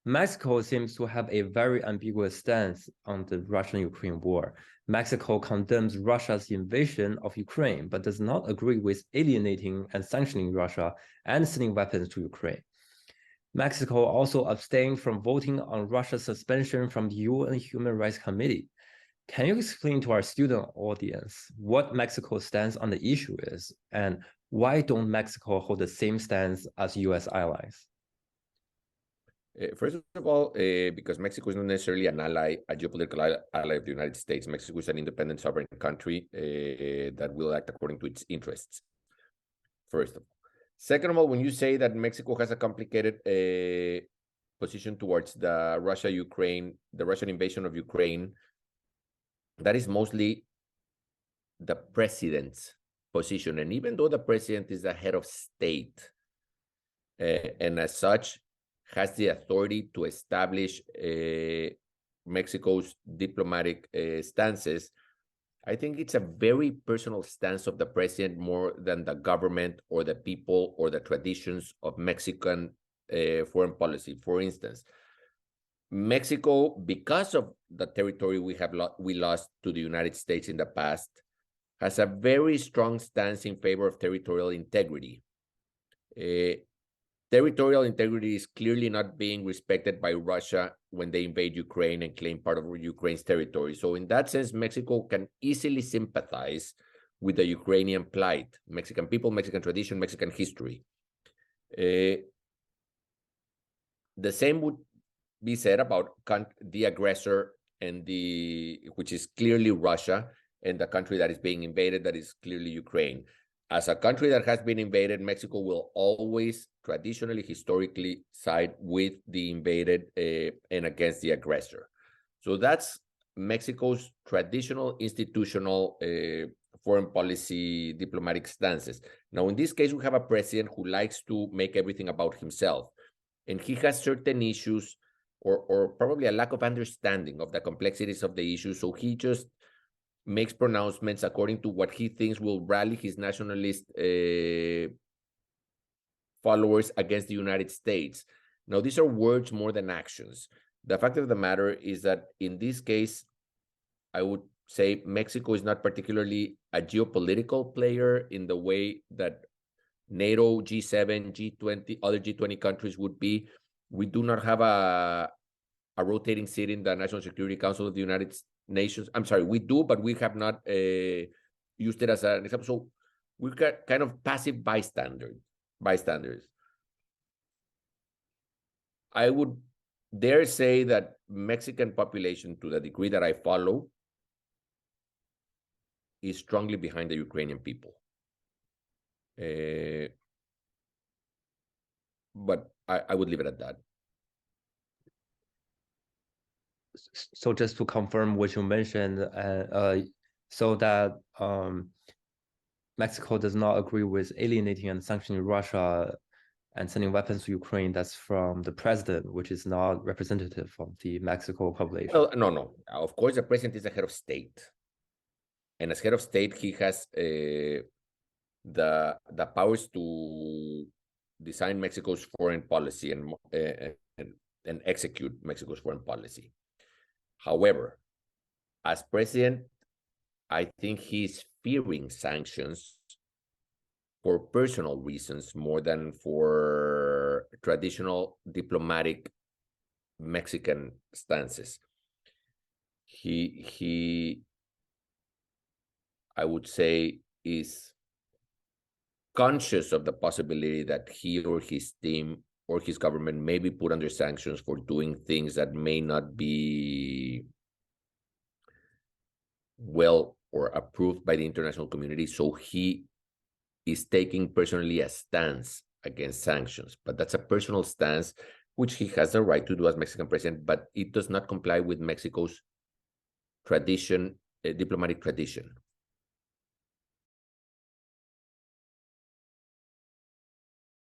Mexico seems to have a very ambiguous stance on the Russian-Ukraine war. Mexico condemns Russia's invasion of Ukraine, but does not agree with alienating and sanctioning Russia and sending weapons to Ukraine. Mexico also abstained from voting on Russia's suspension from the UN Human Rights Committee. Can you explain to our student audience what Mexico's stance on the issue is, and why don't Mexico hold the same stance as US allies? First of all, because Mexico is not necessarily an ally, a geopolitical ally of the United States. Mexico is an independent sovereign country that will act according to its interests, first of all. Second of all, when you say that Mexico has a complicated position towards the Russian invasion of Ukraine, that is mostly the president's position. And even though the president is the head of state, and as such, has the authority to establish Mexico's diplomatic stances, I think it's a very personal stance of the president more than the government or the people or the traditions of Mexican foreign policy. For instance, Mexico, because of the territory we lost to the United States in the past, has a very strong stance in favor of territorial integrity. Territorial integrity is clearly not being respected by Russia when they invade Ukraine and claim part of Ukraine's territory. So in that sense, Mexico can easily sympathize with the Ukrainian plight, Mexican people, Mexican tradition, Mexican history. The same would be said about the aggressor which is clearly Russia, and the country that is being invaded, that is clearly Ukraine. As a country that has been invaded, Mexico will always traditionally, historically side with the invaded and against the aggressor. So that's Mexico's traditional institutional foreign policy diplomatic stances. Now, in this case, we have a president who likes to make everything about himself. And he has certain issues or probably a lack of understanding of the complexities of the issue. So he just makes pronouncements according to what he thinks will rally his nationalist followers against the United States. Now, these are words more than actions. The fact of the matter is that in this case, I would say Mexico is not particularly a geopolitical player in the way that NATO, G7, G20, other G20 countries would be. We do not have a rotating seat in the National Security Council of the United Nations. I'm sorry, we do, but we have not used it as an example. So we're kind of passive bystanders. I would dare say that Mexican population, to the degree that I follow, is strongly behind the Ukrainian people. But I would leave it at that. So just to confirm what you mentioned, so that Mexico does not agree with alienating and sanctioning Russia and sending weapons to Ukraine, that's from the president, which is not representative of the Mexico population. Well, no. Of course, the president is the head of state. And as head of state, he has the powers to design Mexico's foreign policy and execute Mexico's foreign policy. However, as president, I think he's fearing sanctions for personal reasons more than for traditional diplomatic Mexican stances. He I would say, is conscious of the possibility that he or his team or his government may be put under sanctions for doing things that may not be well or approved by the international community. So he is taking personally a stance against sanctions, but that's a personal stance, which he has the right to do as Mexican president, but it does not comply with Mexico's tradition, diplomatic tradition.